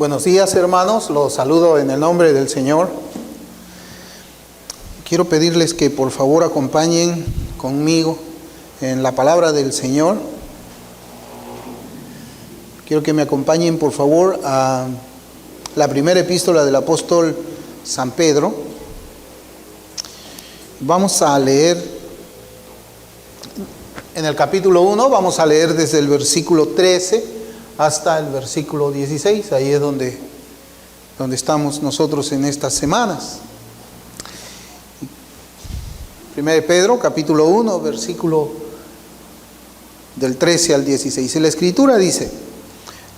Buenos días, hermanos, los saludo en el nombre del Señor. Quiero pedirles que por favor acompañen conmigo en la palabra del Señor. Quiero que me acompañen por favor a la primera epístola del apóstol San Pedro. Vamos a leer en el capítulo 1, vamos a leer desde el versículo 13 hasta el versículo 16, ahí es donde estamos nosotros en estas semanas. 1 Pedro, capítulo 1, versículo del 13 al 16. Y la Escritura dice: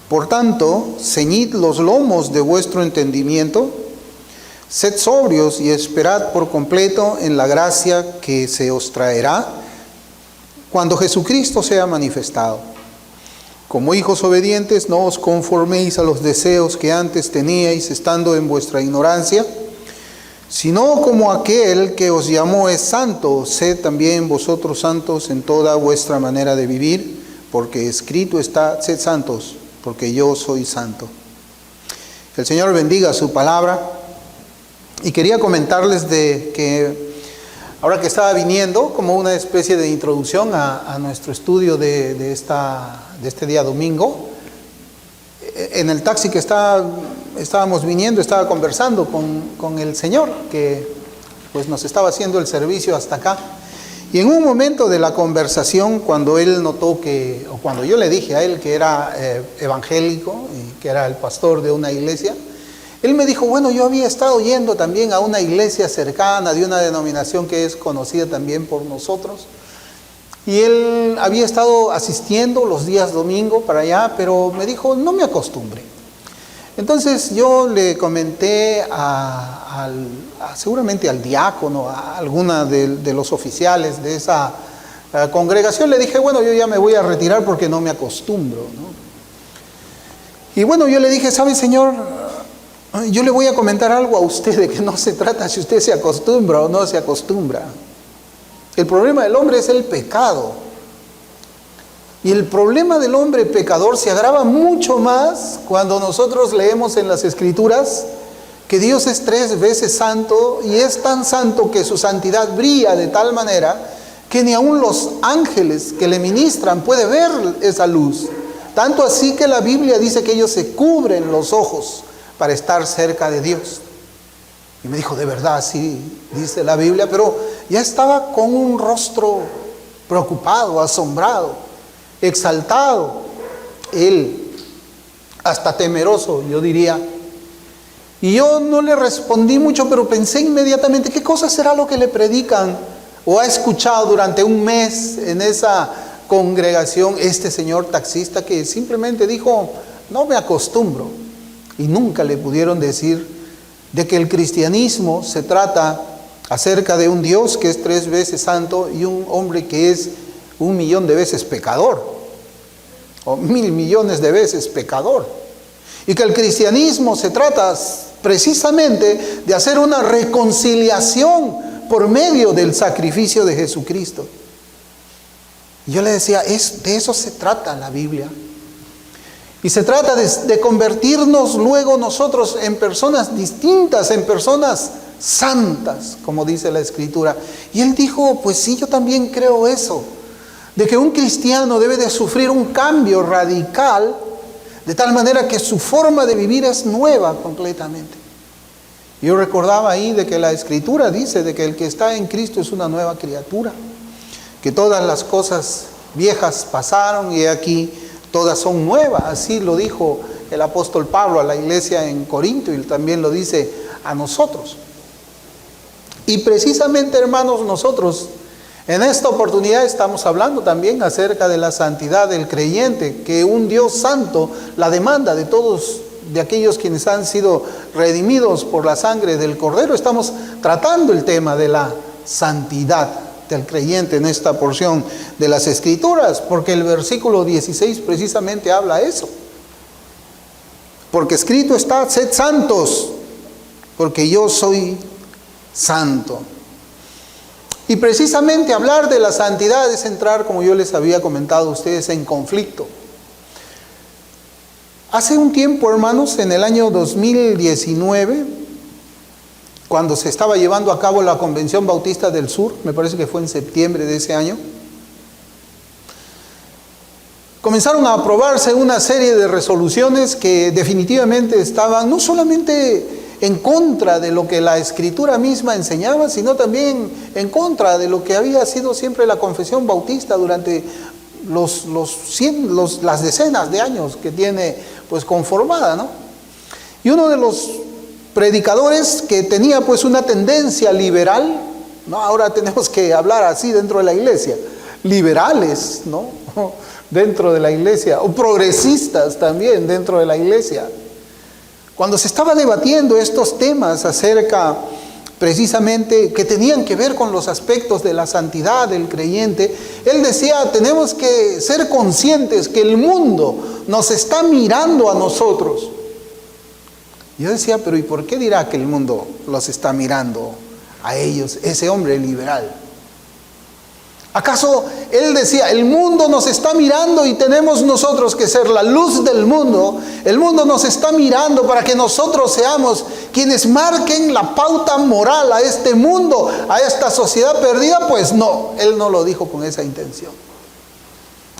Por tanto, ceñid los lomos de vuestro entendimiento, sed sobrios y esperad por completo en la gracia que se os traerá cuando Jesucristo sea manifestado. Como hijos obedientes, no os conforméis a los deseos que antes teníais estando en vuestra ignorancia, sino como aquel que os llamó es santo, sed también vosotros santos en toda vuestra manera de vivir, porque escrito está: sed santos, porque yo soy santo. Que el Señor bendiga su palabra. Y quería comentarles de que ahora que estaba viniendo, como una especie de introducción a nuestro estudio de este día domingo, en el taxi que estábamos viniendo, estaba conversando con el Señor, que pues nos estaba haciendo el servicio hasta acá. Y en un momento de la conversación, cuando él notó o cuando yo le dije a él que era evangélico y que era el pastor de una iglesia, él me dijo: bueno, yo había estado yendo también a una iglesia cercana de una denominación que es conocida también por nosotros. Y él había estado asistiendo los días domingo para allá, pero me dijo: no me acostumbre. Entonces yo le comenté seguramente al diácono, a alguna de los oficiales de esa congregación, le dije: bueno, yo ya me voy a retirar porque no me acostumbro, ¿no? Y bueno, yo le dije: ¿sabe, señor? Yo le voy a comentar algo a usted, de que no se trata si usted se acostumbra o no se acostumbra. El problema del hombre es el pecado. Y el problema del hombre pecador se agrava mucho más cuando nosotros leemos en las Escrituras que Dios es 3 veces santo, y es tan santo que su santidad brilla de tal manera que ni aun los ángeles que le ministran pueden ver esa luz. Tanto así que la Biblia dice que ellos se cubren los ojos para estar cerca de Dios. Y me dijo: de verdad, sí, dice la Biblia, pero ya estaba con un rostro preocupado, asombrado, exaltado, él hasta temeroso, yo diría. Y yo no le respondí mucho, pero pensé inmediatamente: ¿qué cosa será lo que le predican o ha escuchado durante un mes en esa congregación este señor taxista que simplemente dijo: no me acostumbro? Y nunca le pudieron decir de que el cristianismo se trata acerca de un Dios que es 3 veces santo y un hombre que es 1.000.000 de veces pecador, o 1.000 millones de veces pecador. Y que el cristianismo se trata precisamente de hacer una reconciliación por medio del sacrificio de Jesucristo. Y yo le decía: de eso se trata la Biblia. Y se trata de convertirnos luego nosotros en personas distintas, en personas santas, como dice la Escritura. Y él dijo: pues sí, yo también creo eso, de que un cristiano debe de sufrir un cambio radical, de tal manera que su forma de vivir es nueva completamente. Yo recordaba ahí de que la Escritura dice de que el que está en Cristo es una nueva criatura, que todas las cosas viejas pasaron y aquí todas son nuevas. Así lo dijo el apóstol Pablo a la iglesia en Corinto, y también lo dice a nosotros. Y precisamente, hermanos, nosotros en esta oportunidad estamos hablando también acerca de la santidad del creyente, que un Dios santo la demanda de todos, de aquellos quienes han sido redimidos por la sangre del Cordero. Estamos tratando el tema de la santidad del creyente en esta porción de las Escrituras, porque el versículo 16 precisamente habla eso. Porque escrito está: sed santos, porque yo soy santo. Y precisamente hablar de la santidad es entrar, como yo les había comentado a ustedes, en conflicto. Hace un tiempo, hermanos, en el año 2019, cuando se estaba llevando a cabo la Convención Bautista del Sur, me parece que fue en septiembre de ese año, comenzaron a aprobarse una serie de resoluciones que definitivamente estaban no solamente en contra de lo que la Escritura misma enseñaba, sino también en contra de lo que había sido siempre la Confesión Bautista durante las decenas de años que tiene pues conformada, ¿no? Y uno de los predicadores que tenía pues una tendencia liberal, ¿no? Ahora tenemos que hablar así dentro de la iglesia, liberales, ¿no? Dentro de la iglesia, o progresistas también dentro de la iglesia. Cuando se estaba debatiendo estos temas acerca precisamente que tenían que ver con los aspectos de la santidad del creyente, él decía, tenemos que ser conscientes que el mundo nos está mirando a nosotros. Yo decía, pero ¿y por qué dirá que el mundo los está mirando a ellos, ese hombre liberal? ¿Acaso él decía, el mundo nos está mirando y tenemos nosotros que ser la luz del mundo? El mundo nos está mirando para que nosotros seamos quienes marquen la pauta moral a este mundo, a esta sociedad perdida. Pues no, él no lo dijo con esa intención.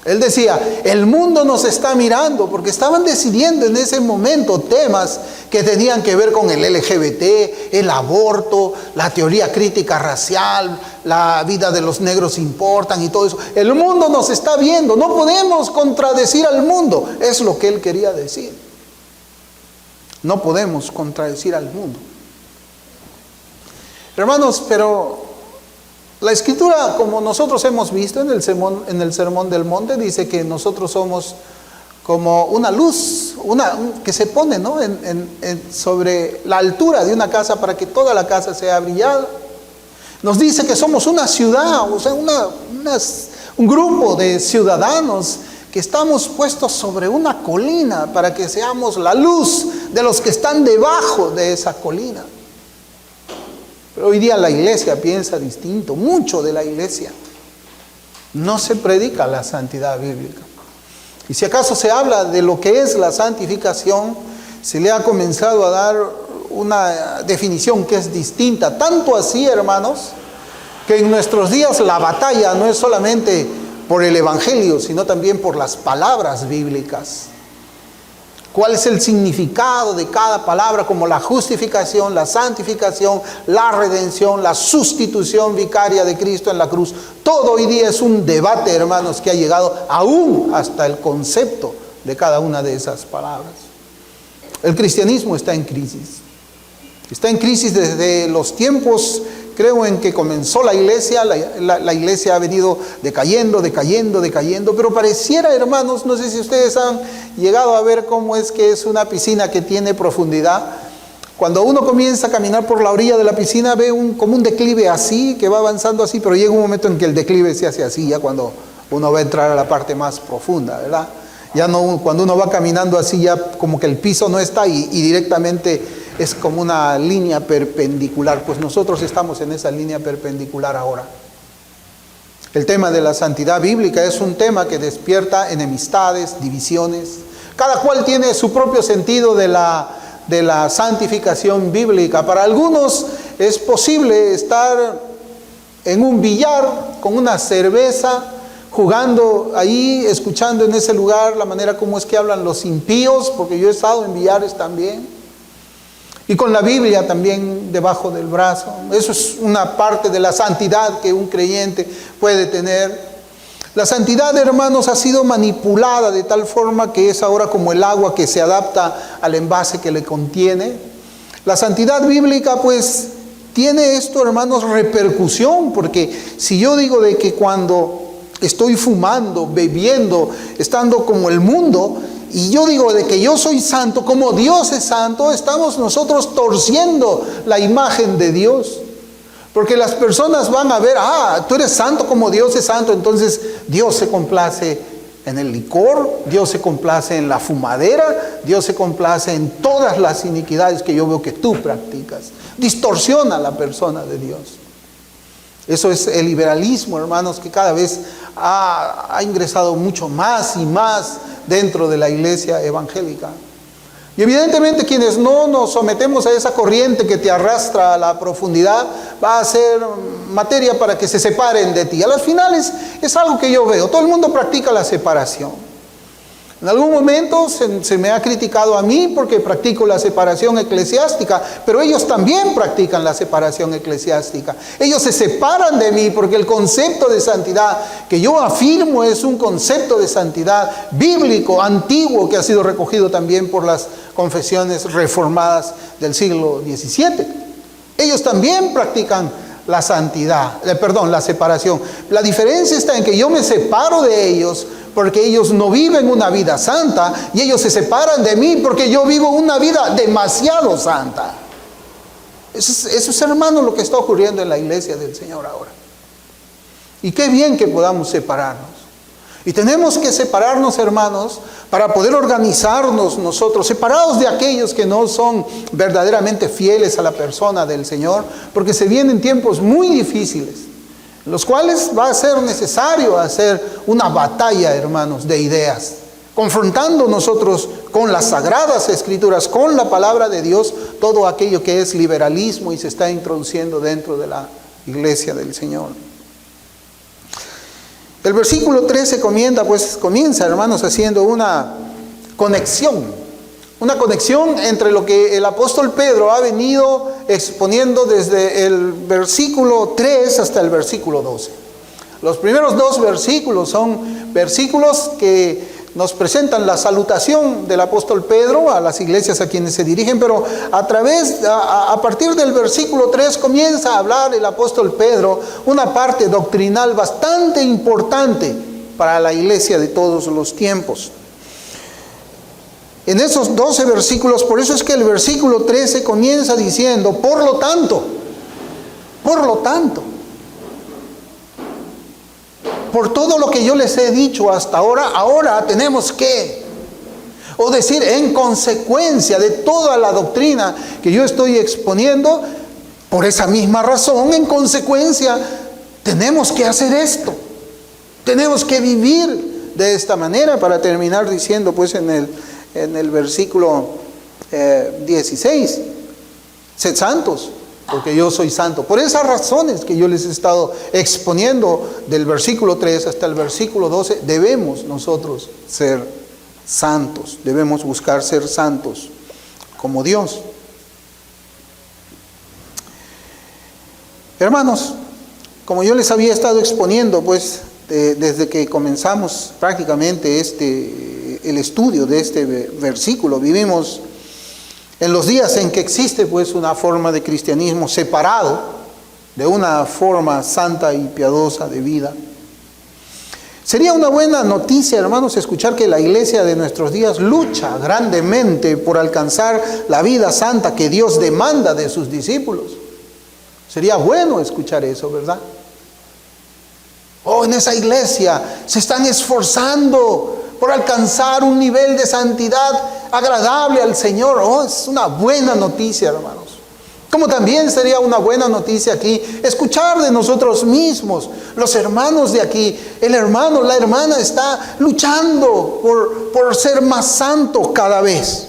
Él decía, el mundo nos está mirando porque estaban decidiendo en ese momento temas que tenían que ver con el LGBT, el aborto, la teoría crítica racial, la vida de los negros importan y todo eso. El mundo nos está viendo, no podemos contradecir al mundo. Es lo que él quería decir. No podemos contradecir al mundo. Hermanos, pero la Escritura, como nosotros hemos visto en el Sermón del Monte, dice que nosotros somos como una luz, que se pone, ¿no? sobre la altura de una casa para que toda la casa sea brillada. Nos dice que somos una ciudad, o sea, un grupo de ciudadanos que estamos puestos sobre una colina para que seamos la luz de los que están debajo de esa colina. Pero hoy día la iglesia piensa distinto, mucho de la iglesia. No se predica la santidad bíblica. Y si acaso se habla de lo que es la santificación, se le ha comenzado a dar una definición que es distinta. Tanto así, hermanos, que en nuestros días la batalla no es solamente por el Evangelio, sino también por las palabras bíblicas. ¿Cuál es el significado de cada palabra? Como la justificación, la santificación, la redención, la sustitución vicaria de Cristo en la cruz. Todo hoy día es un debate, hermanos, que ha llegado aún hasta el concepto de cada una de esas palabras. El cristianismo está en crisis. Está en crisis desde los tiempos, creo, en que comenzó la iglesia. La iglesia ha venido decayendo, pero pareciera, hermanos, no sé si ustedes han llegado a ver cómo es que es una piscina que tiene profundidad. Cuando uno comienza a caminar por la orilla de la piscina, ve como un declive así, que va avanzando así, pero llega un momento en que el declive se hace así, ya cuando uno va a entrar a la parte más profunda, ¿verdad? Ya no, cuando uno va caminando así, ya como que el piso no está y directamente es como una línea perpendicular. Pues nosotros estamos en esa línea perpendicular ahora. El tema de la santidad bíblica es un tema que despierta enemistades, divisiones. Cada cual tiene su propio sentido de la santificación bíblica. Para algunos es posible estar en un billar con una cerveza, jugando ahí, escuchando en ese lugar la manera como es que hablan los impíos, porque yo he estado en billares también. Y con la Biblia también debajo del brazo. Eso es una parte de la santidad que un creyente puede tener. La santidad, hermanos, ha sido manipulada de tal forma que es ahora como el agua que se adapta al envase que le contiene. La santidad bíblica, pues, tiene esto, hermanos, repercusión, porque si yo digo de que cuando estoy fumando, bebiendo, estando como el mundo, y yo digo de que yo soy santo, como Dios es santo, estamos nosotros torciendo la imagen de Dios. Porque las personas van a ver, tú eres santo como Dios es santo, entonces Dios se complace en el licor, Dios se complace en la fumadera, Dios se complace en todas las iniquidades que yo veo que tú practicas. Distorsiona a la persona de Dios. Eso es el liberalismo, hermanos, que cada vez ha ingresado mucho más y más dentro de la iglesia evangélica. Y evidentemente quienes no nos sometemos a esa corriente que te arrastra a la profundidad, va a ser materia para que se separen de ti. A las finales es algo que yo veo. Todo el mundo practica la separación. En algún momento se me ha criticado a mí porque practico la separación eclesiástica, pero ellos también practican la separación eclesiástica. Ellos se separan de mí porque el concepto de santidad que yo afirmo es un concepto de santidad bíblico, antiguo, que ha sido recogido también por las confesiones reformadas del siglo XVII. Ellos también practican la la separación. La diferencia está en que yo me separo de ellos porque ellos no viven una vida santa, y ellos se separan de mí porque yo vivo una vida demasiado santa. Eso es, hermano, lo que está ocurriendo en la iglesia del Señor ahora. Y qué bien que podamos separarnos. Y tenemos que separarnos, hermanos, para poder organizarnos nosotros, separados de aquellos que no son verdaderamente fieles a la persona del Señor, porque se vienen tiempos muy difíciles, en los cuales va a ser necesario hacer una batalla, hermanos, de ideas, confrontando nosotros con las Sagradas Escrituras, con la palabra de Dios, todo aquello que es liberalismo y se está introduciendo dentro de la iglesia del Señor. El versículo 13 comienza, hermanos, haciendo una conexión entre lo que el apóstol Pedro ha venido exponiendo desde el versículo 3 hasta el versículo 12. Los primeros dos versículos son versículos que nos presentan la salutación del apóstol Pedro a las iglesias a quienes se dirigen, pero a partir del versículo 3 comienza a hablar el apóstol Pedro una parte doctrinal bastante importante para la iglesia de todos los tiempos. En esos 12 versículos, por eso es que el versículo 13 comienza diciendo, por lo tanto, por todo lo que yo les he dicho hasta ahora tenemos que, o decir, en consecuencia de toda la doctrina que yo estoy exponiendo, por esa misma razón, en consecuencia, tenemos que hacer esto, tenemos que vivir de esta manera, para terminar diciendo pues en el versículo 16, sed santos, porque yo soy santo. Por esas razones que yo les he estado exponiendo del versículo 3 hasta el versículo 12, debemos nosotros ser santos, debemos buscar ser santos como Dios. Hermanos, como yo les había estado exponiendo, pues desde que comenzamos prácticamente el estudio de este versículo, vivimos en los días en que existe pues una forma de cristianismo separado de una forma santa y piadosa de vida. Sería una buena noticia, hermanos, escuchar que la iglesia de nuestros días lucha grandemente por alcanzar la vida santa que Dios demanda de sus discípulos. Sería bueno escuchar eso, ¿verdad? En esa iglesia se están esforzando por alcanzar un nivel de santidad agradable al Señor. Es una buena noticia, hermanos. Como también sería una buena noticia aquí escuchar de nosotros mismos, los hermanos de aquí, el hermano, la hermana está luchando por ser más santo cada vez.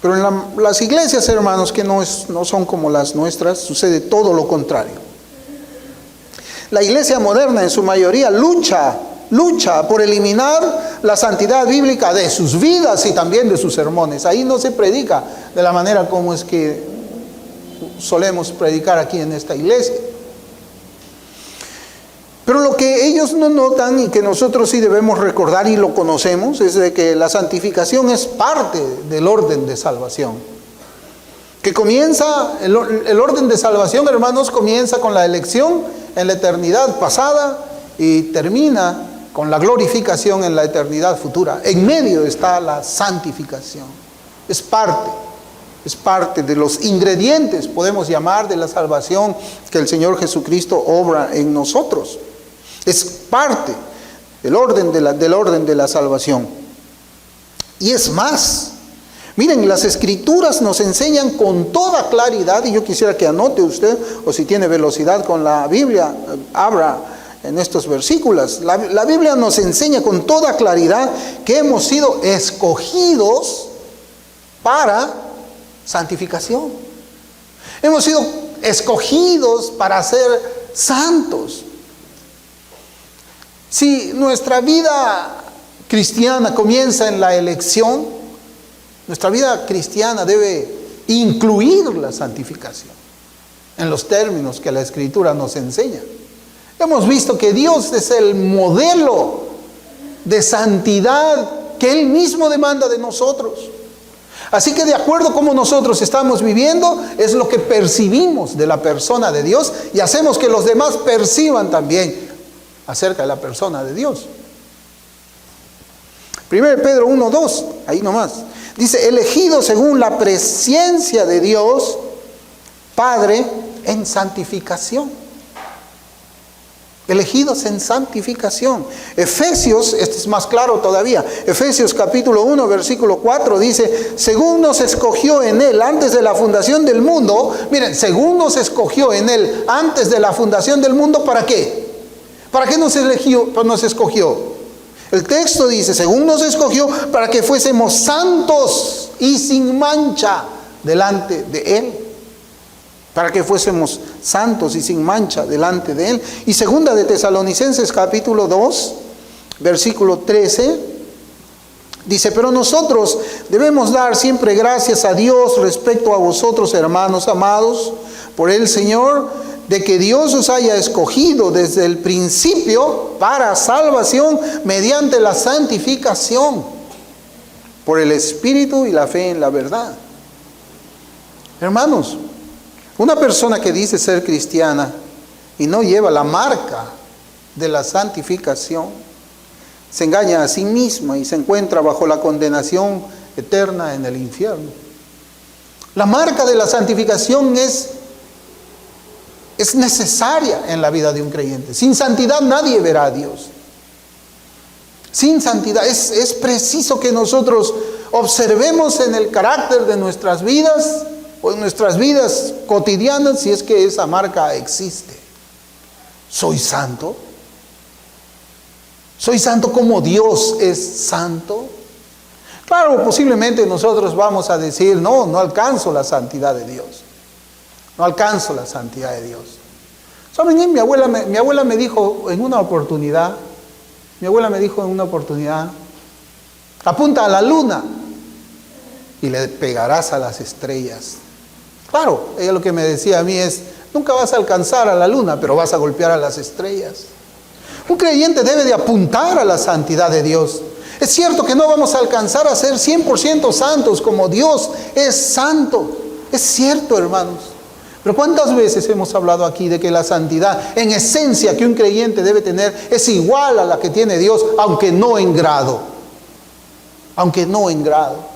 Pero en las iglesias, hermanos, que no son como las nuestras, sucede todo lo contrario. La iglesia moderna en su mayoría lucha por eliminar la santidad bíblica de sus vidas y también de sus sermones. Ahí no se predica de la manera como es que solemos predicar aquí en esta iglesia. Pero lo que ellos no notan y que nosotros sí debemos recordar y lo conocemos es de que la santificación es parte del orden de salvación. Que comienza, el orden de salvación, hermanos, comienza con la elección en la eternidad pasada y termina con la glorificación en la eternidad futura. En medio está la santificación. Es parte de los ingredientes, podemos llamar, de la salvación que el Señor Jesucristo obra en nosotros. Es parte del orden de la salvación. Y es más, miren, las Escrituras nos enseñan con toda claridad, y yo quisiera que anote usted, o si tiene velocidad con la Biblia, abra en estos versículos. La Biblia nos enseña con toda claridad que hemos sido escogidos para santificación. Hemos sido escogidos para ser santos. Si nuestra vida cristiana comienza en la elección, nuestra vida cristiana debe incluir la santificación en los términos que la Escritura nos enseña. Hemos visto que Dios es el modelo de santidad que Él mismo demanda de nosotros. Así que de acuerdo a cómo nosotros estamos viviendo, es lo que percibimos de la persona de Dios y hacemos que los demás perciban también acerca de la persona de Dios. 1 Pedro 1:2, ahí nomás. Dice, elegidos según la presencia de Dios, Padre, en santificación. Elegidos en santificación. Efesios, este es más claro todavía. Efesios capítulo 1, versículo 4 dice, según nos escogió en Él antes de la fundación del mundo. Miren, según nos escogió en Él antes de la fundación del mundo, ¿para qué? ¿Para qué nos escogió? El texto dice, según nos escogió para que fuésemos santos y sin mancha delante de Él. Para que fuésemos santos y sin mancha delante de Él. Y segunda de Tesalonicenses capítulo 2, versículo 13, dice, pero nosotros debemos dar siempre gracias a Dios respecto a vosotros, hermanos amados, por el Señor, de que Dios os haya escogido desde el principio para salvación mediante la santificación, por el Espíritu y la fe en la verdad. Hermanos, una persona que dice ser cristiana y no lleva la marca de la santificación, se engaña a sí misma y se encuentra bajo la condenación eterna en el infierno. La marca de la santificación es necesaria en la vida de un creyente. Sin santidad nadie verá a Dios. Sin santidad es preciso que nosotros observemos en el carácter de nuestras vidas o en nuestras vidas cotidianas si es que esa marca existe. ¿Soy santo? ¿Soy santo como Dios es santo? Claro, posiblemente nosotros vamos a decir, no alcanzo la santidad de Dios. No alcanzo la santidad de Dios. ¿Saben? Mi abuela me dijo en una oportunidad, apunta a la luna y le pegarás a las estrellas. Claro, ella lo que me decía a mí es, nunca vas a alcanzar a la luna, pero vas a golpear a las estrellas. Un creyente debe de apuntar a la santidad de Dios. Es cierto que no vamos a alcanzar a ser 100% santos como Dios es santo. Es cierto, hermanos. Pero ¿cuántas veces hemos hablado aquí de que la santidad en esencia que un creyente debe tener es igual a la que tiene Dios, aunque no en grado? Aunque no en grado.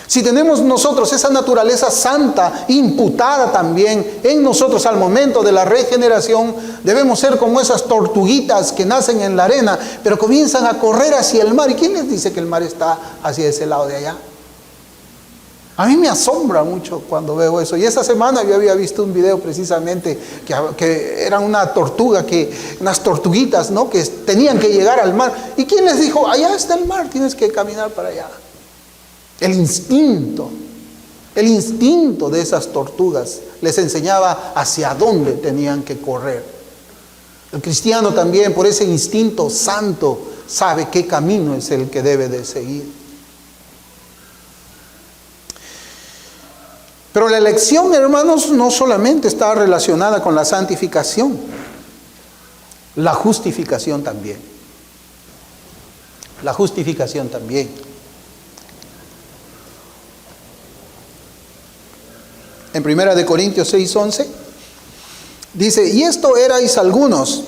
Si tenemos nosotros esa naturaleza santa imputada también en nosotros al momento de la regeneración, debemos ser como esas tortuguitas que nacen en la arena, pero comienzan a correr hacia el mar. ¿Y quién les dice que el mar está hacia ese lado de allá? A mí me asombra mucho cuando veo eso. Y esa semana yo había visto un video precisamente que era una tortuga, unas tortuguitas, ¿no?, que tenían que llegar al mar. ¿Y quién les dijo? Allá está el mar, tienes que caminar para allá. El instinto de esas tortugas les enseñaba hacia dónde tenían que correr. El cristiano también, por ese instinto santo, sabe qué camino es el que debe de seguir. Pero la elección, hermanos, no solamente está relacionada con la santificación, la justificación también. La justificación también. En 1 Corintios 6:11 dice, y esto erais algunos,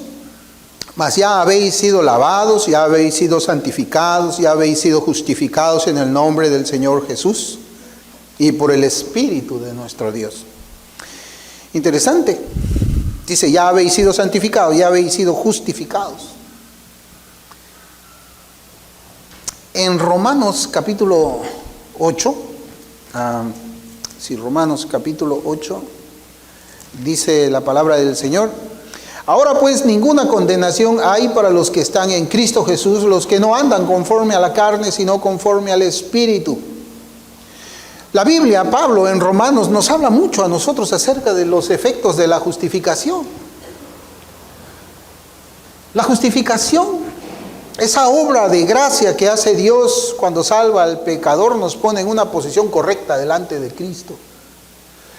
mas ya habéis sido lavados, ya habéis sido santificados, ya habéis sido justificados en el nombre del Señor Jesús y por el Espíritu de nuestro Dios. Interesante. Dice, ya habéis sido santificados, ya habéis sido justificados. En Romanos capítulo 8, Romanos capítulo 8, dice la palabra del Señor, ahora pues ninguna condenación hay para los que están en Cristo Jesús, los que no andan conforme a la carne, sino conforme al Espíritu. La Biblia, Pablo en Romanos, nos habla mucho a nosotros acerca de los efectos de la justificación. La justificación, esa obra de gracia que hace Dios cuando salva al pecador, nos pone en una posición correcta delante de Cristo.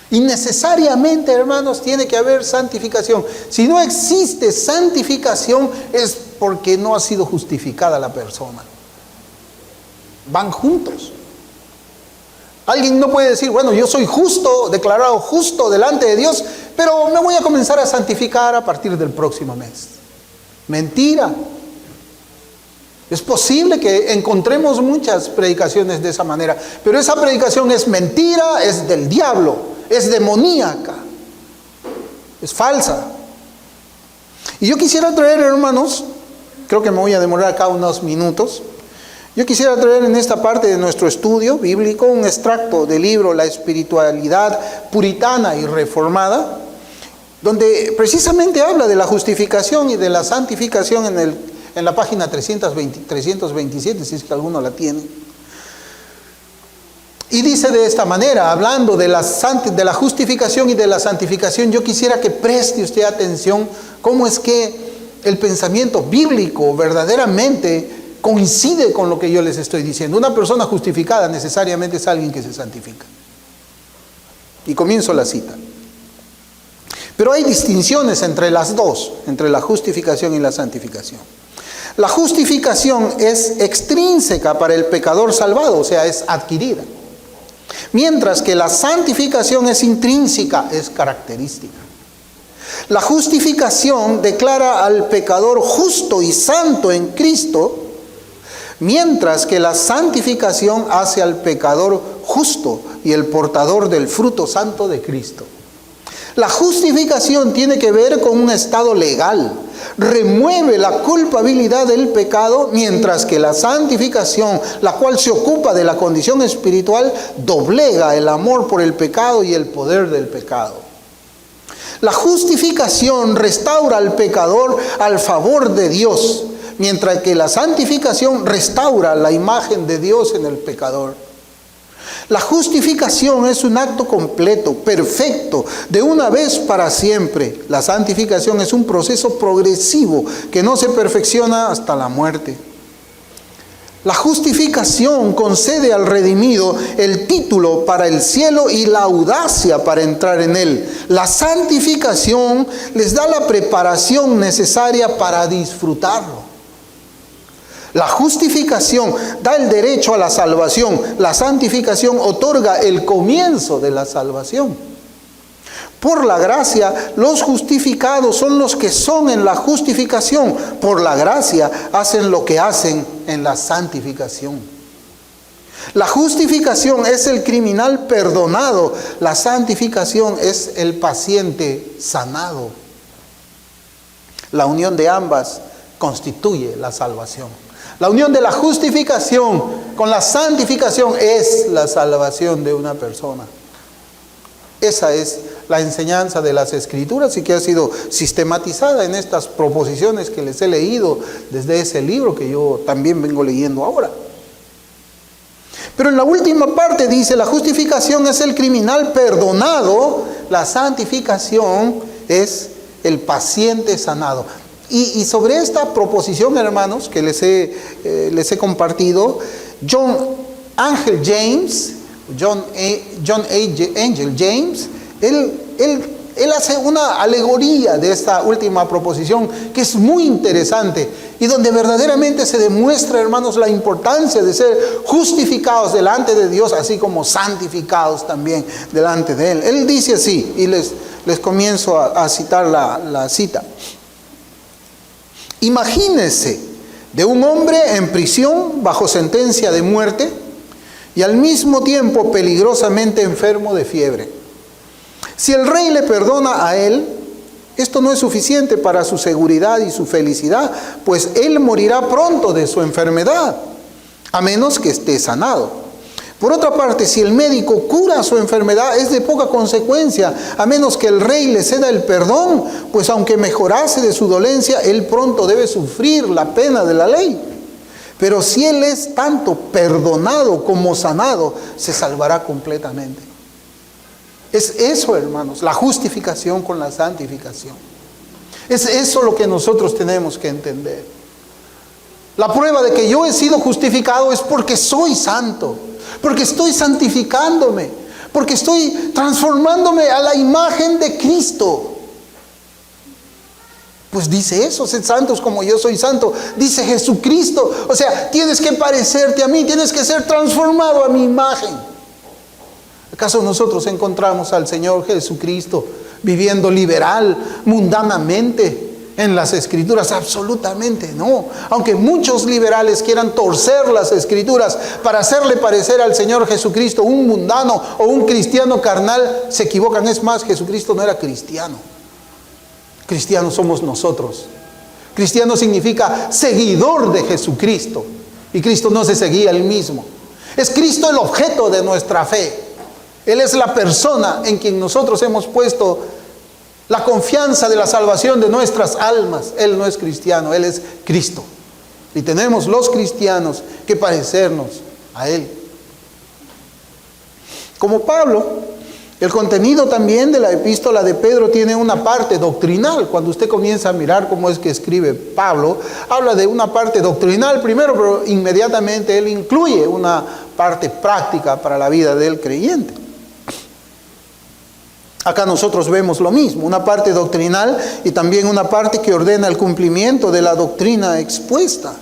Y necesariamente, hermanos, tiene que haber santificación. Si no existe santificación, es porque no ha sido justificada la persona. Van juntos. Alguien no puede decir, bueno, yo soy justo, declarado justo delante de Dios, pero me voy a comenzar a santificar a partir del próximo mes. Mentira. Es posible que encontremos muchas predicaciones de esa manera, pero esa predicación es mentira, es del diablo, es demoníaca, es falsa. Y yo quisiera traer, hermanos, creo que me voy a demorar acá unos minutos. Yo quisiera traer en esta parte de nuestro estudio bíblico un extracto del libro La espiritualidad puritana y reformada, donde precisamente habla de la justificación y de la santificación en la página 327, si es que alguno la tiene. Y dice de esta manera, hablando de la justificación y de la santificación, yo quisiera que preste usted atención cómo es que el pensamiento bíblico verdaderamente coincide con lo que yo les estoy diciendo. Una persona justificada necesariamente es alguien que se santifica. Y comienzo la cita. Pero hay distinciones entre las dos, entre la justificación y la santificación. La justificación es extrínseca para el pecador salvado, o sea, es adquirida. Mientras que la santificación es intrínseca, es característica. La justificación declara al pecador justo y santo en Cristo, mientras que la santificación hace al pecador justo y el portador del fruto santo de Cristo. La justificación tiene que ver con un estado legal, remueve la culpabilidad del pecado, mientras que la santificación, la cual se ocupa de la condición espiritual, doblega el amor por el pecado y el poder del pecado. La justificación restaura al pecador al favor de Dios, mientras que la santificación restaura la imagen de Dios en el pecador. La justificación es un acto completo, perfecto, de una vez para siempre. La santificación es un proceso progresivo que no se perfecciona hasta la muerte. La justificación concede al redimido el título para el cielo y la audacia para entrar en él. La santificación les da la preparación necesaria para disfrutarlo. La justificación da el derecho a la salvación. La santificación otorga el comienzo de la salvación. Por la gracia, los justificados son los que son en la justificación. Por la gracia, hacen lo que hacen en la santificación. La justificación es el criminal perdonado. La santificación es el paciente sanado. La unión de ambas constituye la salvación. La unión de la justificación con la santificación es la salvación de una persona. Esa es la enseñanza de las Escrituras y que ha sido sistematizada en estas proposiciones que les he leído desde ese libro que yo también vengo leyendo ahora. Pero en la última parte dice, la justificación es el criminal perdonado, la santificación es el paciente sanado. Y sobre esta proposición, hermanos, que les he compartido, John Angel James, él hace una alegoría de esta última proposición que es muy interesante y donde verdaderamente se demuestra, hermanos, la importancia de ser justificados delante de Dios, así como santificados también delante de Él. Él dice así, y les comienzo a citar la cita. Imagínese de un hombre en prisión bajo sentencia de muerte y al mismo tiempo peligrosamente enfermo de fiebre. Si el rey le perdona a él, esto no es suficiente para su seguridad y su felicidad, pues él morirá pronto de su enfermedad, a menos que esté sanado. Por otra parte, si el médico cura su enfermedad, es de poca consecuencia, a menos que el rey le ceda el perdón, pues aunque mejorase de su dolencia, él pronto debe sufrir la pena de la ley. Pero si él es tanto perdonado como sanado, se salvará completamente. Es eso, hermanos, la justificación con la santificación. Es eso lo que nosotros tenemos que entender. La prueba de que yo he sido justificado es porque soy santo, porque estoy santificándome, porque estoy transformándome a la imagen de Cristo. Pues dice eso, sed santos como yo soy santo, dice Jesucristo. O sea, tienes que parecerte a mí, tienes que ser transformado a mi imagen. ¿Acaso nosotros encontramos al Señor Jesucristo viviendo liberal, mundanamente en las Escrituras? Absolutamente no. Aunque muchos liberales quieran torcer las Escrituras para hacerle parecer al Señor Jesucristo un mundano o un cristiano carnal, se equivocan. Es más, Jesucristo no era cristiano. Cristianos somos nosotros. Cristiano significa seguidor de Jesucristo. Y Cristo no se seguía él mismo. Es Cristo el objeto de nuestra fe. Él es la persona en quien nosotros hemos puesto la confianza de la salvación de nuestras almas. Él no es cristiano, Él es Cristo. Y tenemos los cristianos que parecernos a Él. Como Pablo, el contenido también de la epístola de Pedro tiene una parte doctrinal. Cuando usted comienza a mirar cómo es que escribe Pablo, habla de una parte doctrinal primero, pero inmediatamente él incluye una parte práctica para la vida del creyente. Acá nosotros vemos lo mismo, una parte doctrinal y también una parte que ordena el cumplimiento de la doctrina expuesta.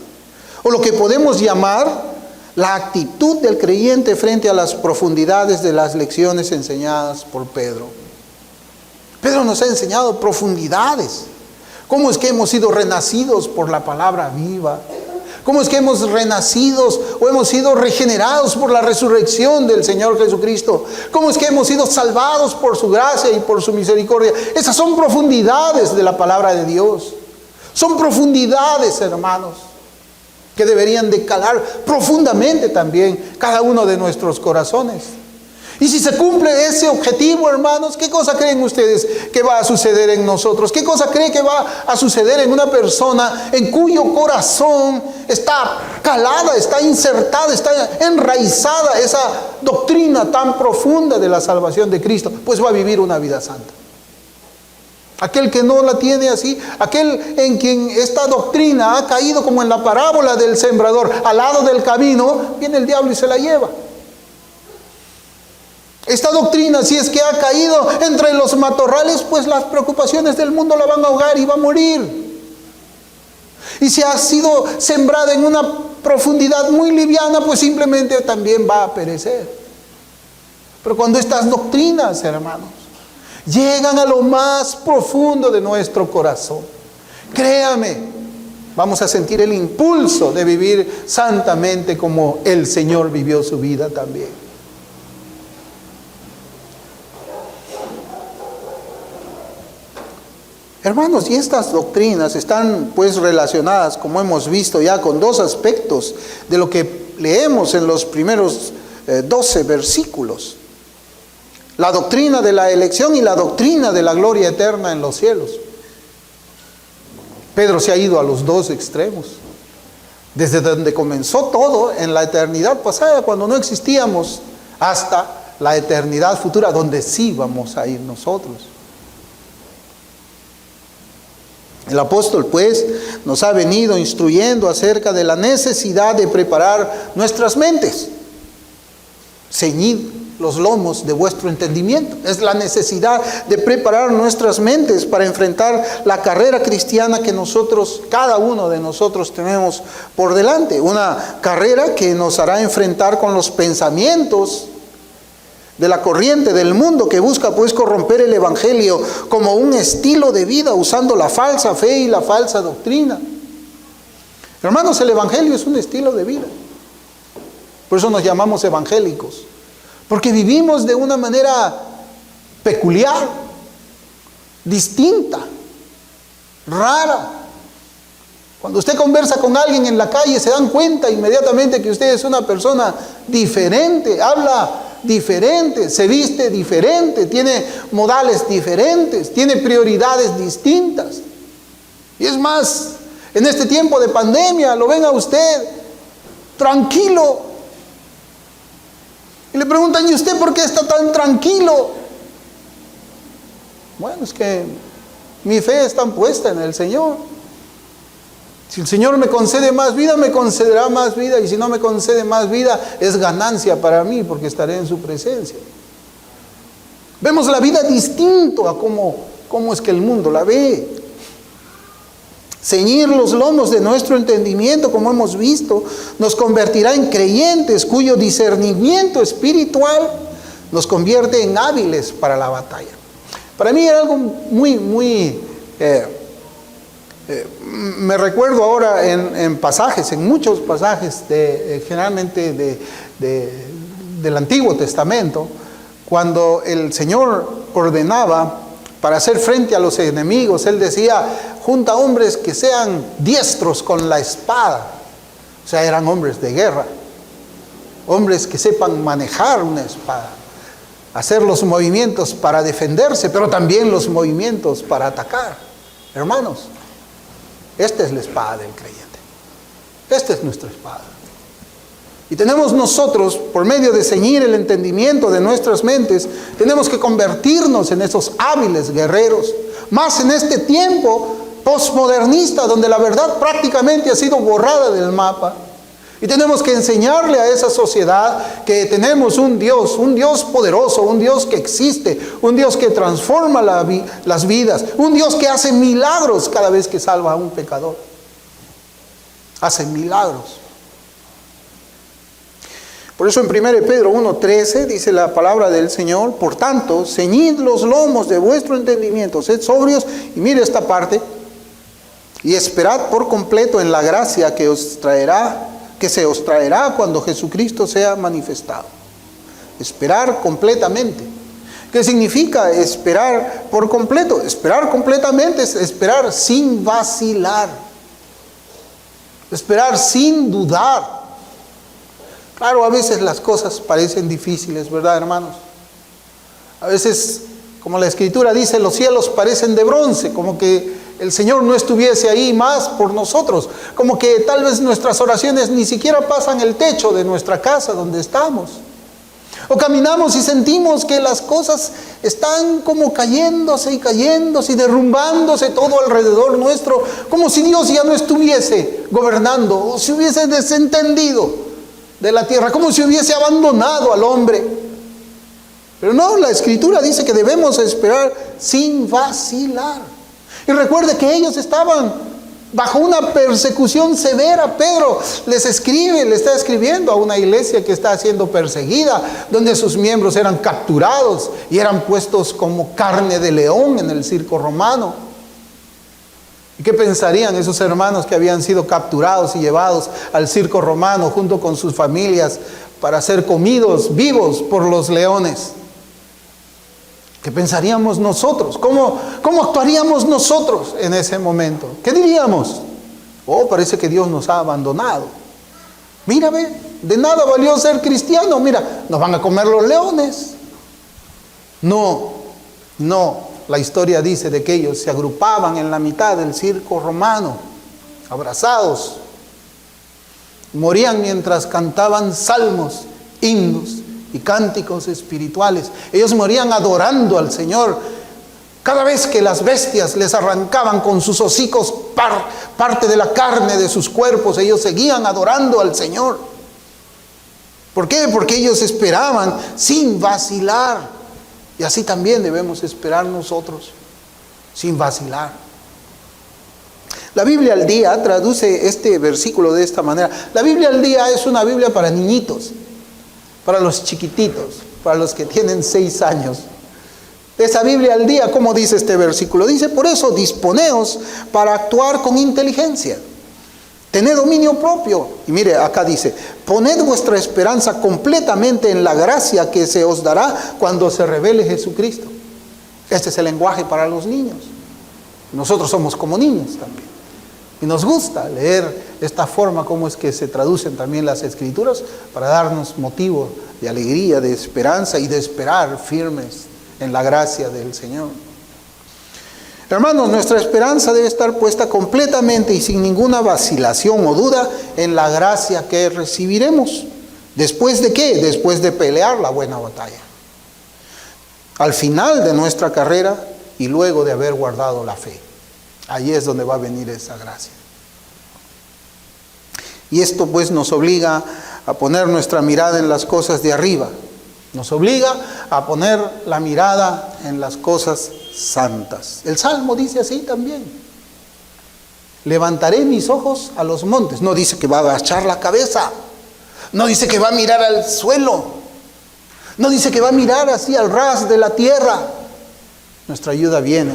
O lo que podemos llamar la actitud del creyente frente a las profundidades de las lecciones enseñadas por Pedro. Pedro nos ha enseñado profundidades. ¿Cómo es que hemos sido renacidos por la palabra viva? ¿Cómo es que hemos renacido o hemos sido regenerados por la resurrección del Señor Jesucristo? ¿Cómo es que hemos sido salvados por su gracia y por su misericordia? Esas son profundidades de la palabra de Dios. Son profundidades, hermanos, que deberían de calar profundamente también cada uno de nuestros corazones. Y si se cumple ese objetivo, hermanos, ¿qué cosa creen ustedes que va a suceder en nosotros? ¿Qué cosa creen que va a suceder en una persona en cuyo corazón está calada, está insertada, está enraizada esa doctrina tan profunda de la salvación de Cristo? Pues va a vivir una vida santa. Aquel que no la tiene así, aquel en quien esta doctrina ha caído como en la parábola del sembrador al lado del camino, viene el diablo y se la lleva. Esta doctrina, si es que ha caído entre los matorrales, pues las preocupaciones del mundo la van a ahogar y va a morir. Y si ha sido sembrada en una profundidad muy liviana, pues simplemente también va a perecer. Pero cuando estas doctrinas, hermanos, llegan a lo más profundo de nuestro corazón, créame, vamos a sentir el impulso de vivir santamente como el Señor vivió su vida también. Hermanos, y estas doctrinas están pues relacionadas, como hemos visto ya, con dos aspectos de lo que leemos en los primeros 12 versículos. La doctrina de la elección y la doctrina de la gloria eterna en los cielos. Pedro se ha ido a los dos extremos. Desde donde comenzó todo en la eternidad pasada, cuando no existíamos, hasta la eternidad futura, donde sí vamos a ir nosotros. El apóstol pues nos ha venido instruyendo acerca de la necesidad de preparar nuestras mentes. Ceñid los lomos de vuestro entendimiento. Es la necesidad de preparar nuestras mentes para enfrentar la carrera cristiana que nosotros, cada uno de nosotros tenemos por delante. Una carrera que nos hará enfrentar con los pensamientos de la corriente del mundo que busca pues corromper el evangelio como un estilo de vida usando la falsa fe y la falsa doctrina. Hermanos, el evangelio es un estilo de vida. Por eso nos llamamos evangélicos, porque vivimos de una manera peculiar, distinta, rara. Cuando usted conversa con alguien en la calle, se dan cuenta inmediatamente que usted es una persona diferente, habla diferente, se viste diferente, tiene modales diferentes, tiene prioridades distintas. Y es más, en este tiempo de pandemia, lo ven a usted tranquilo. Y le preguntan, ¿y usted por qué está tan tranquilo? Bueno, es que mi fe está puesta en el Señor. Si el Señor me concede más vida, me concederá más vida. Y si no me concede más vida, es ganancia para mí, porque estaré en su presencia. Vemos la vida distinto a cómo es que el mundo la ve. Ceñir los lomos de nuestro entendimiento, como hemos visto, nos convertirá en creyentes cuyo discernimiento espiritual nos convierte en hábiles para la batalla. Para mí era algo me recuerdo ahora en pasajes, en muchos pasajes, generalmente del Antiguo Testamento, cuando el Señor ordenaba para hacer frente a los enemigos, Él decía, junta hombres que sean diestros con la espada. O sea, eran hombres de guerra, hombres que sepan manejar una espada, hacer los movimientos para defenderse, pero también los movimientos para atacar. Hermanos, esta es la espada del creyente. Esta es nuestra espada. Y tenemos nosotros, por medio de ceñir el entendimiento de nuestras mentes, tenemos que convertirnos en esos hábiles guerreros. Más en este tiempo postmodernista, donde la verdad prácticamente ha sido borrada del mapa. Y tenemos que enseñarle a esa sociedad que tenemos un Dios poderoso, un Dios que existe, un Dios que transforma las vidas, un Dios que hace milagros cada vez que salva a un pecador. Hace milagros. Por eso en 1 Pedro 1:13 dice la palabra del Señor, por tanto, ceñid los lomos de vuestro entendimiento, sed sobrios, y mire esta parte, y esperad por completo en la gracia que se os traerá cuando Jesucristo sea manifestado. Esperar completamente. ¿Qué significa esperar por completo? Esperar completamente es esperar sin vacilar. Esperar sin dudar. Claro, a veces las cosas parecen difíciles, ¿verdad, hermanos? A veces, como la Escritura dice, los cielos parecen de bronce, como que el Señor no estuviese ahí más por nosotros, como que tal vez nuestras oraciones ni siquiera pasan el techo de nuestra casa donde estamos. O caminamos y sentimos que las cosas están como cayéndose y derrumbándose todo alrededor nuestro, como si Dios ya no estuviese gobernando, o se hubiese desentendido de la tierra, como si hubiese abandonado al hombre. Pero no, la Escritura dice que debemos esperar sin vacilar. Y recuerde que ellos estaban bajo una persecución severa. Pedro le está escribiendo a una iglesia que está siendo perseguida, donde sus miembros eran capturados y eran puestos como carne de león en el circo romano. ¿Y qué pensarían esos hermanos que habían sido capturados y llevados al circo romano junto con sus familias para ser comidos vivos por los leones? ¿Qué pensaríamos nosotros? ¿Cómo actuaríamos nosotros en ese momento? ¿Qué diríamos? Oh, parece que Dios nos ha abandonado. Mira, ve, de nada valió ser cristiano. Mira, nos van a comer los leones. No. La historia dice de que ellos se agrupaban en la mitad del circo romano, abrazados. Morían mientras cantaban salmos, himnos y cánticos espirituales. Ellos morían adorando al Señor. Cada vez que las bestias les arrancaban con sus hocicos parte de la carne de sus cuerpos, ellos seguían adorando al Señor. ¿Por qué? Porque ellos esperaban sin vacilar. Y así también debemos esperar nosotros, sin vacilar. La Biblia al Día traduce este versículo de esta manera. La Biblia al Día es una Biblia para niñitos, para los chiquititos, para los que tienen 6 años. Esa Biblia al Día, ¿cómo dice este versículo? Dice, por eso disponeos para actuar con inteligencia. Tened dominio propio. Y mire, acá dice, poned vuestra esperanza completamente en la gracia que se os dará cuando se revele Jesucristo. Este es el lenguaje para los niños. Nosotros somos como niños también. Y nos gusta leer esta forma, como es que se traducen también las Escrituras, para darnos motivo de alegría, de esperanza y de esperar firmes en la gracia del Señor. Hermanos, nuestra esperanza debe estar puesta completamente y sin ninguna vacilación o duda en la gracia que recibiremos. ¿Después de qué? Después de pelear la buena batalla. Al final de nuestra carrera y luego de haber guardado la fe. Ahí es donde va a venir esa gracia. Y esto pues nos obliga a poner nuestra mirada en las cosas de arriba. Nos obliga a poner la mirada en las cosas santas. El Salmo dice así también. Levantaré mis ojos a los montes. No dice que va a agachar la cabeza. No dice que va a mirar al suelo. No dice que va a mirar así al ras de la tierra. Nuestra ayuda viene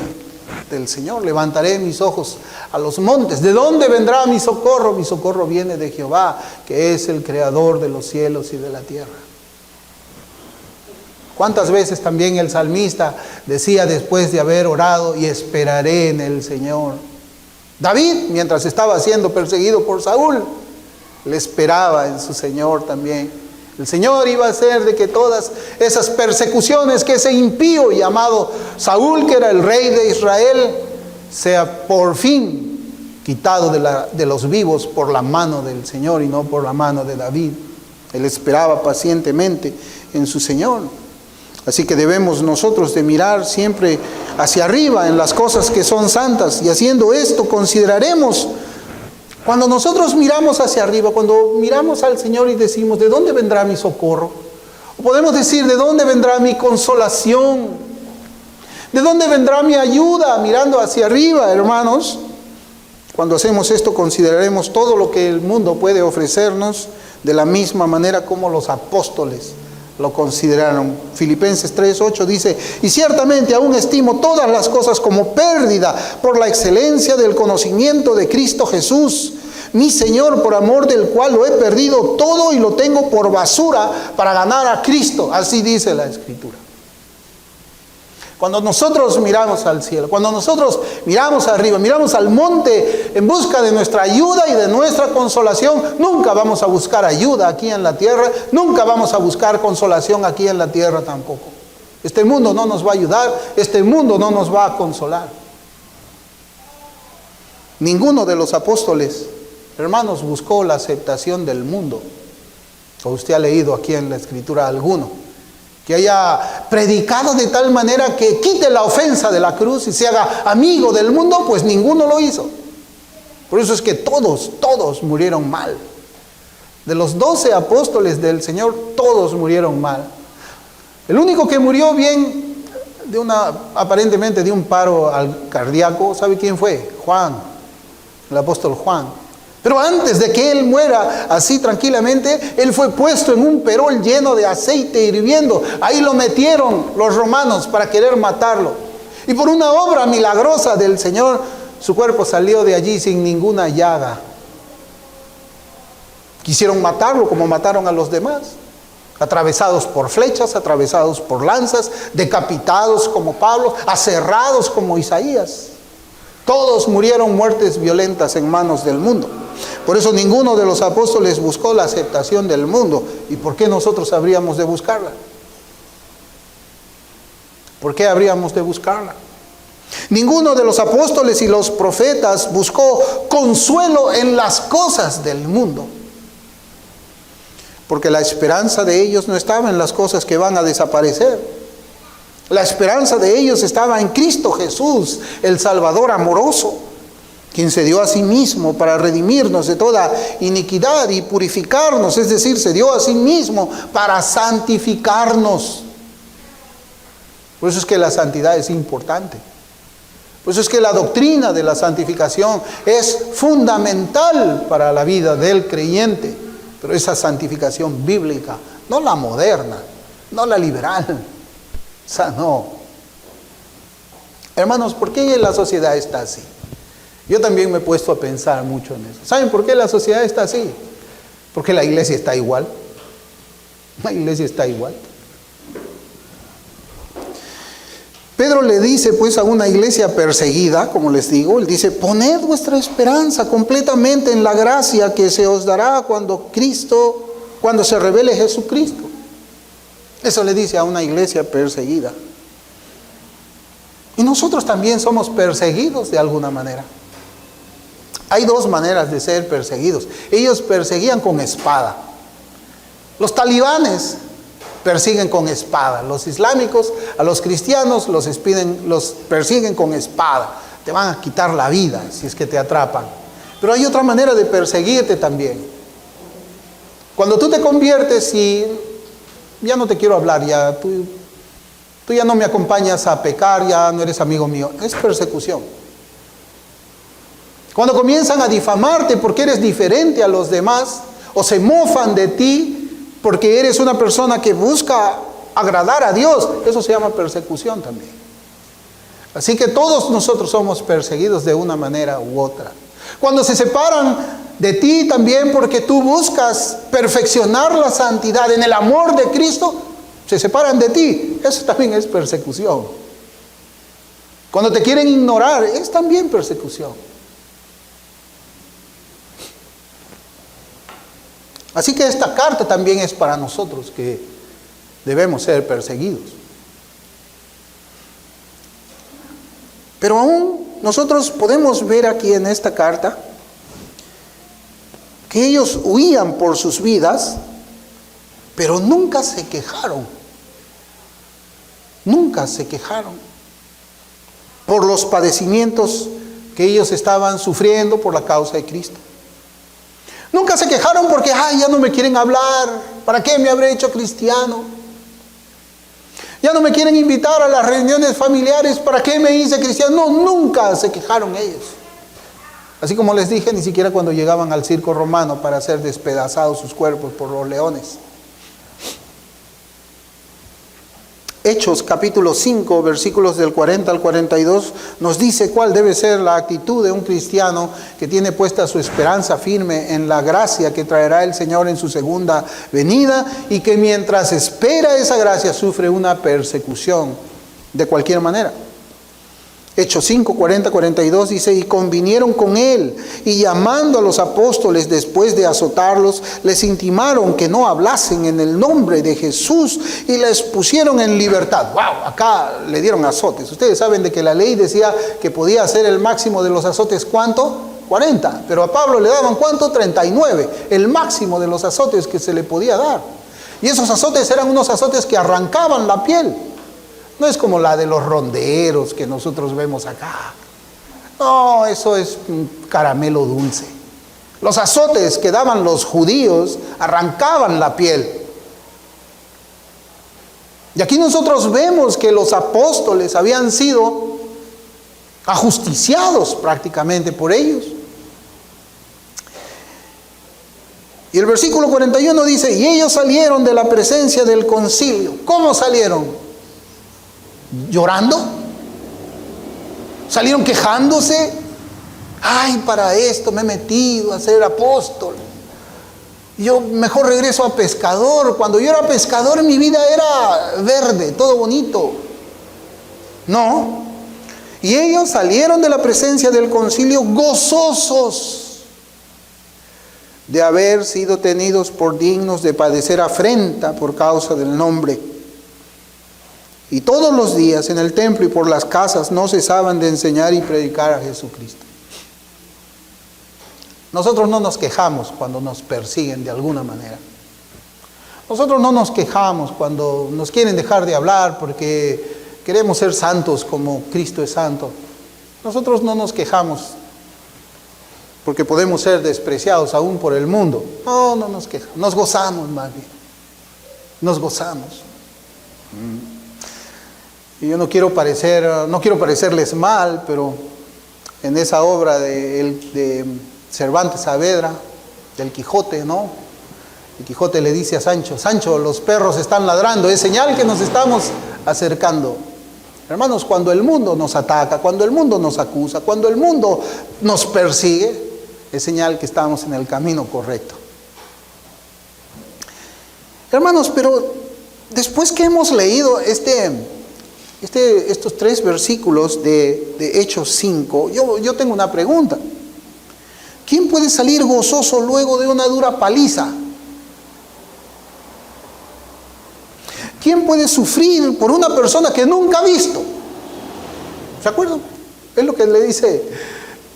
del Señor. Levantaré mis ojos a los montes. ¿De dónde vendrá mi socorro? Mi socorro viene de Jehová, que es el creador de los cielos y de la tierra. ¿Cuántas veces también el salmista decía después de haber orado, y esperaré en el Señor? David, mientras estaba siendo perseguido por Saúl, le esperaba en su Señor también. El Señor iba a hacer de que todas esas persecuciones, que ese impío llamado Saúl, que era el rey de Israel, sea por fin quitado de los vivos por la mano del Señor y no por la mano de David. Él esperaba pacientemente en su Señor. Así que debemos nosotros de mirar siempre hacia arriba en las cosas que son santas, y haciendo esto consideraremos, cuando nosotros miramos hacia arriba, cuando miramos al Señor y decimos, ¿de dónde vendrá mi socorro? O podemos decir, ¿de dónde vendrá mi consolación? ¿De dónde vendrá mi ayuda? Mirando hacia arriba, hermanos. Cuando hacemos esto, consideraremos todo lo que el mundo puede ofrecernos de la misma manera como los apóstoles lo consideraron. Filipenses 3:8 dice, y ciertamente aún estimo todas las cosas como pérdida por la excelencia del conocimiento de Cristo Jesús, mi Señor, por amor del cual lo he perdido todo y lo tengo por basura para ganar a Cristo. Así dice la Escritura. Cuando nosotros miramos al cielo, cuando nosotros miramos arriba, miramos al monte en busca de nuestra ayuda y de nuestra consolación, nunca vamos a buscar ayuda aquí en la tierra, nunca vamos a buscar consolación aquí en la tierra tampoco. Este mundo no nos va a ayudar, este mundo no nos va a consolar. Ninguno de los apóstoles, hermanos, buscó la aceptación del mundo. O usted ha leído aquí en la Escritura alguno que haya predicado de tal manera que quite la ofensa de la cruz y se haga amigo del mundo, pues ninguno lo hizo. Por eso es que todos murieron mal. De los 12 apóstoles del Señor, todos murieron mal. El único que murió bien, aparentemente de un paro cardíaco, ¿sabe quién fue? Juan, el apóstol Juan. Pero antes de que él muera así tranquilamente, él fue puesto en un perol lleno de aceite hirviendo. Ahí lo metieron los romanos para querer matarlo. Y por una obra milagrosa del Señor, su cuerpo salió de allí sin ninguna llaga. Quisieron matarlo como mataron a los demás. Atravesados por flechas, atravesados por lanzas, decapitados como Pablo, aserrados como Isaías. Todos murieron muertes violentas en manos del mundo. Por eso ninguno de los apóstoles buscó la aceptación del mundo. ¿Y por qué nosotros habríamos de buscarla? ¿Por qué habríamos de buscarla? Ninguno de los apóstoles y los profetas buscó consuelo en las cosas del mundo. Porque la esperanza de ellos no estaba en las cosas que van a desaparecer. La esperanza de ellos estaba en Cristo Jesús, el Salvador amoroso, quien se dio a sí mismo para redimirnos de toda iniquidad y purificarnos, es decir, se dio a sí mismo para santificarnos. Por eso es que la santidad es importante. Por eso es que la doctrina de la santificación es fundamental para la vida del creyente. Pero esa santificación bíblica, no la moderna, no la liberal. O sea, no. Hermanos, ¿por qué la sociedad está así? Yo también me he puesto a pensar mucho en eso. ¿Saben por qué la sociedad está así? Porque la iglesia está igual. La iglesia está igual. Pedro le dice pues a una iglesia perseguida, como les digo, él dice, poned vuestra esperanza completamente en la gracia que se os dará cuando se revele Jesucristo. Eso le dice a una iglesia perseguida. Y nosotros también somos perseguidos de alguna manera. Hay dos maneras de ser perseguidos. Ellos perseguían con espada. Los talibanes persiguen con espada. Los islámicos a los cristianos los persiguen con espada. Te van a quitar la vida si es que te atrapan. Pero hay otra manera de perseguirte también. Cuando tú te conviertes y ya no te quiero hablar, ya tú ya no me acompañas a pecar, ya no eres amigo mío. Es persecución. Cuando comienzan a difamarte porque eres diferente a los demás, o se mofan de ti porque eres una persona que busca agradar a Dios, eso se llama persecución también. Así que todos nosotros somos perseguidos de una manera u otra. Cuando se separan de ti también porque tú buscas perfeccionar la santidad en el amor de Cristo, se separan de ti, eso también es persecución. Cuando te quieren ignorar, es también persecución. Así que esta carta también es para nosotros que debemos ser perseguidos. Pero aún nosotros podemos ver aquí en esta carta que ellos huían por sus vidas, pero nunca se quejaron. Nunca se quejaron por los padecimientos que ellos estaban sufriendo por la causa de Cristo. Nunca se quejaron porque, ya no me quieren hablar, ¿para qué me habré hecho cristiano? Ya no me quieren invitar a las reuniones familiares, ¿para qué me hice cristiano? No, nunca se quejaron ellos. Así como les dije, ni siquiera cuando llegaban al circo romano para ser despedazados sus cuerpos por los leones. Hechos capítulo 5, versículos del 40 al 42, nos dice cuál debe ser la actitud de un cristiano que tiene puesta su esperanza firme en la gracia que traerá el Señor en su segunda venida y que mientras espera esa gracia sufre una persecución de cualquier manera. Hechos 5, 40, 42 dice, y convinieron con él, y llamando a los apóstoles después de azotarlos, les intimaron que no hablasen en el nombre de Jesús y les pusieron en libertad. ¡Wow! Acá le dieron azotes. Ustedes saben de que la ley decía que podía ser el máximo de los azotes, ¿cuánto? 40. Pero a Pablo le daban, ¿cuánto? 39. El máximo de los azotes que se le podía dar. Y esos azotes eran unos azotes que arrancaban la piel. No es como la de los ronderos que nosotros vemos acá. No, eso es un caramelo dulce. Los azotes que daban los judíos arrancaban la piel. Y aquí nosotros vemos que los apóstoles habían sido ajusticiados prácticamente por ellos. Y el versículo 41 dice, y ellos salieron de la presencia del concilio. ¿Cómo salieron? ¿Llorando? ¿Salieron quejándose? Ay, para esto me he metido a ser apóstol. Yo mejor regreso a pescador. Cuando yo era pescador mi vida era verde, todo bonito. No. Y ellos salieron de la presencia del concilio gozosos de haber sido tenidos por dignos de padecer afrenta por causa del nombre. Y todos los días en el templo y por las casas no cesaban de enseñar y predicar a Jesucristo. Nosotros no nos quejamos cuando nos persiguen de alguna manera. Nosotros no nos quejamos cuando nos quieren dejar de hablar porque queremos ser santos como Cristo es santo. Nosotros no nos quejamos porque podemos ser despreciados aún por el mundo. No nos quejamos, nos gozamos más bien. Nos gozamos. Y yo no quiero parecerles mal, pero en esa obra de Cervantes Saavedra, del Quijote, ¿no? El Quijote le dice a Sancho, Sancho, los perros están ladrando, es señal que nos estamos acercando. Hermanos, cuando el mundo nos ataca, cuando el mundo nos acusa, cuando el mundo nos persigue, es señal que estamos en el camino correcto. Hermanos, pero después que hemos leído estos 3 versículos de Hechos 5, yo tengo una pregunta. ¿Quién puede salir gozoso luego de una dura paliza? ¿Quién puede sufrir por una persona que nunca ha visto? ¿Se acuerdan? Es lo que le dice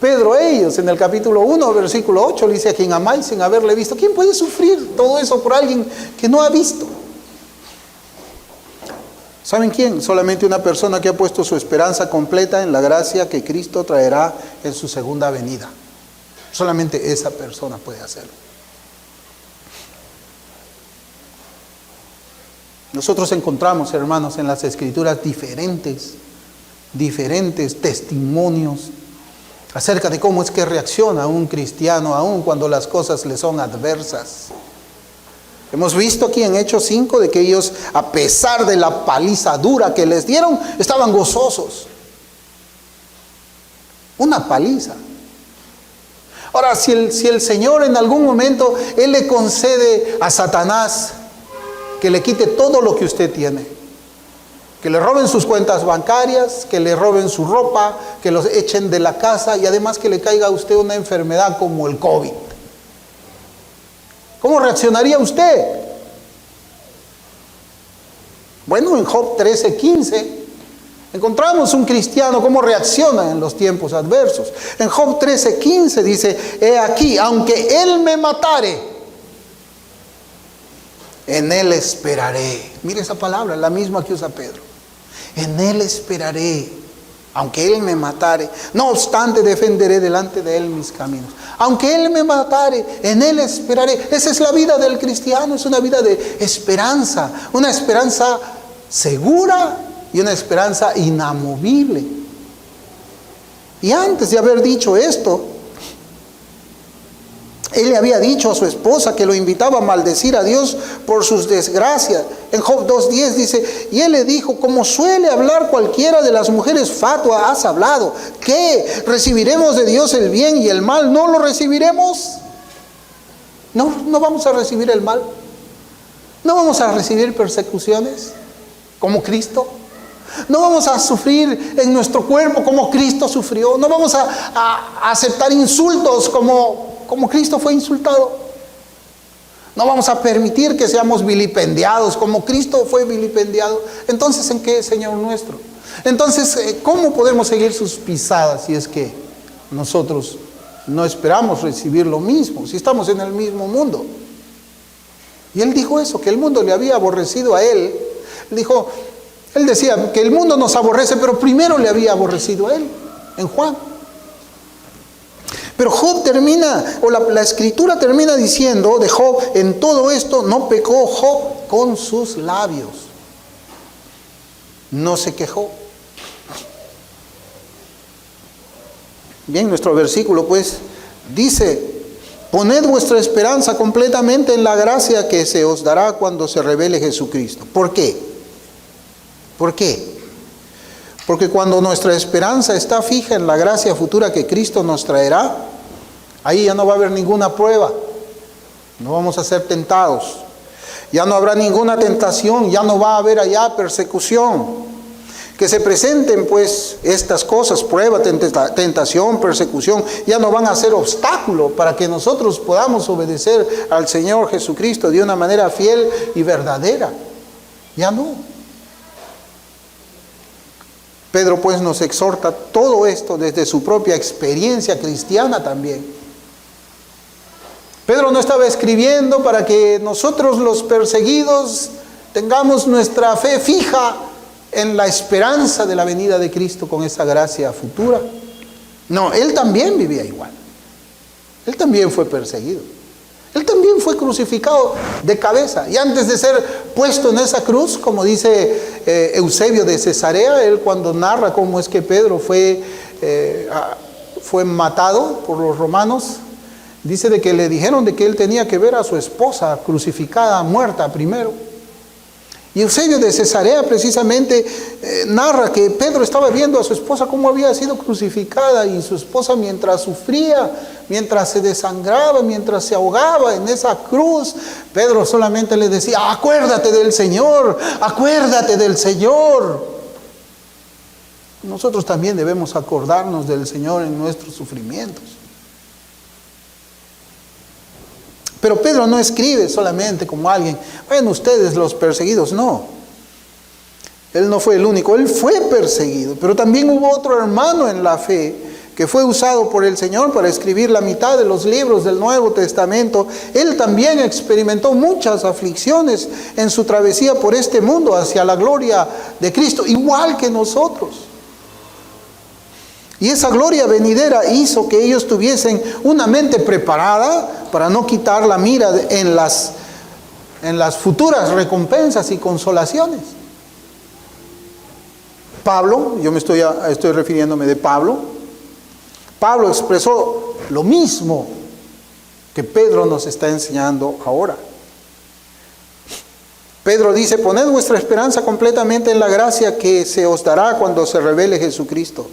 Pedro a ellos en el capítulo 1, versículo 8. Le dice: a quien amáis sin haberle visto. ¿Quién puede sufrir todo eso por alguien que no ha visto? ¿Saben quién? Solamente una persona que ha puesto su esperanza completa en la gracia que Cristo traerá en su segunda venida. Solamente esa persona puede hacerlo. Nosotros encontramos, hermanos, en las Escrituras diferentes testimonios acerca de cómo es que reacciona un cristiano aun cuando las cosas le son adversas. Hemos visto aquí en Hechos 5 de que ellos, a pesar de la paliza dura que les dieron, estaban gozosos. Una paliza. Ahora, si el Señor en algún momento, Él le concede a Satanás que le quite todo lo que usted tiene, que le roben sus cuentas bancarias, que le roben su ropa, que los echen de la casa y además que le caiga a usted una enfermedad como el COVID, ¿cómo reaccionaría usted? Bueno, en Job 13:15 encontramos un cristiano cómo reacciona en los tiempos adversos. En Job 13:15 dice: he aquí, aunque él me matare, en él esperaré. Mire esa palabra, la misma que usa Pedro. En él esperaré, aunque él me matare. No obstante, defenderé delante de él mis caminos. Aunque él me matare, en él esperaré. Esa es la vida del cristiano, es una vida de esperanza. Una esperanza segura y una esperanza inamovible. Y antes de haber dicho esto, él le había dicho a su esposa que lo invitaba a maldecir a Dios por sus desgracias. En Job 2:10 dice: y él le dijo: como suele hablar cualquiera de las mujeres fatua, has hablado. ¿Qué? ¿Recibiremos de Dios el bien y el mal? ¿No lo recibiremos? No vamos a recibir el mal. No vamos a recibir persecuciones como Cristo. No vamos a sufrir en nuestro cuerpo como Cristo sufrió. No vamos a aceptar insultos como Cristo fue insultado. No vamos a permitir que seamos vilipendiados como Cristo fue vilipendiado. Entonces, ¿en qué, Señor nuestro? Entonces, ¿cómo podemos seguir sus pisadas si es que nosotros no esperamos recibir lo mismo, si estamos en el mismo mundo? Y él dijo eso, que el mundo le había aborrecido a él. Él decía que el mundo nos aborrece, pero primero le había aborrecido a él, en Juan. Pero Job termina, o la escritura termina diciendo de Job: en todo esto no pecó Job con sus labios. No se quejó. Bien, nuestro versículo pues dice: poned vuestra esperanza completamente en la gracia que se os dará cuando se revele Jesucristo. ¿Por qué? ¿Por qué? Porque cuando nuestra esperanza está fija en la gracia futura que Cristo nos traerá, ahí ya no va a haber ninguna prueba. No vamos a ser tentados. Ya no habrá ninguna tentación, ya no va a haber allá persecución. Que se presenten pues estas cosas, prueba, tentación, persecución, ya no van a ser obstáculo para que nosotros podamos obedecer al Señor Jesucristo de una manera fiel y verdadera. Ya no. Pedro pues nos exhorta todo esto desde su propia experiencia cristiana también. Pedro no estaba escribiendo para que nosotros los perseguidos tengamos nuestra fe fija en la esperanza de la venida de Cristo con esa gracia futura. No, él también vivía igual. Él también fue perseguido. Él también fue crucificado de cabeza. Y antes de ser puesto en esa cruz, como dice Eusebio de Cesarea, él cuando narra cómo es que Pedro fue matado por los romanos, dice de que le dijeron de que él tenía que ver a su esposa crucificada, muerta primero. Y Eusebio de Cesarea precisamente narra que Pedro estaba viendo a su esposa cómo había sido crucificada, y su esposa mientras sufría, mientras se desangraba, mientras se ahogaba en esa cruz, Pedro solamente le decía: acuérdate del Señor, acuérdate del Señor. Nosotros también debemos acordarnos del Señor en nuestros sufrimientos. Pero Pedro no escribe solamente como alguien: bueno, ustedes los perseguidos, no. Él no fue el único, él fue perseguido. Pero también hubo otro hermano en la fe que fue usado por el Señor para escribir la mitad de los libros del Nuevo Testamento. Él también experimentó muchas aflicciones en su travesía por este mundo hacia la gloria de Cristo, igual que nosotros. Y esa gloria venidera hizo que ellos tuviesen una mente preparada para no quitar la mira en las futuras recompensas y consolaciones. Pablo, yo estoy refiriéndome de Pablo. Pablo expresó lo mismo que Pedro nos está enseñando ahora. Pedro dice: poned vuestra esperanza completamente en la gracia que se os dará cuando se revele Jesucristo.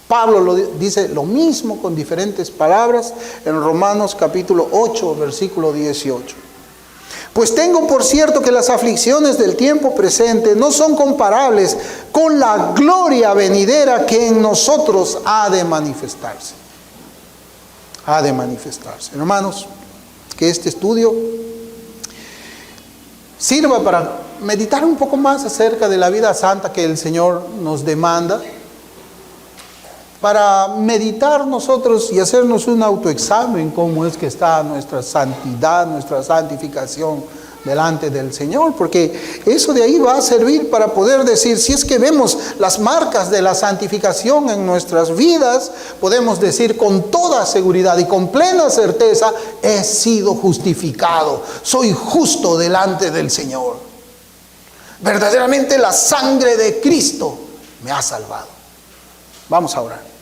Pablo dice lo mismo con diferentes palabras en Romanos capítulo 8, versículo 18. Pues tengo por cierto que las aflicciones del tiempo presente no son comparables con la gloria venidera que en nosotros ha de manifestarse. Ha de manifestarse. Hermanos, que este estudio sirva para meditar un poco más acerca de la vida santa que el Señor nos demanda, para meditar nosotros y hacernos un autoexamen cómo es que está nuestra santidad, nuestra santificación delante del Señor, porque eso de ahí va a servir para poder decir, si es que vemos las marcas de la santificación en nuestras vidas, podemos decir con toda seguridad y con plena certeza: he sido justificado, soy justo delante del Señor. Verdaderamente la sangre de Cristo me ha salvado. Vamos a orar.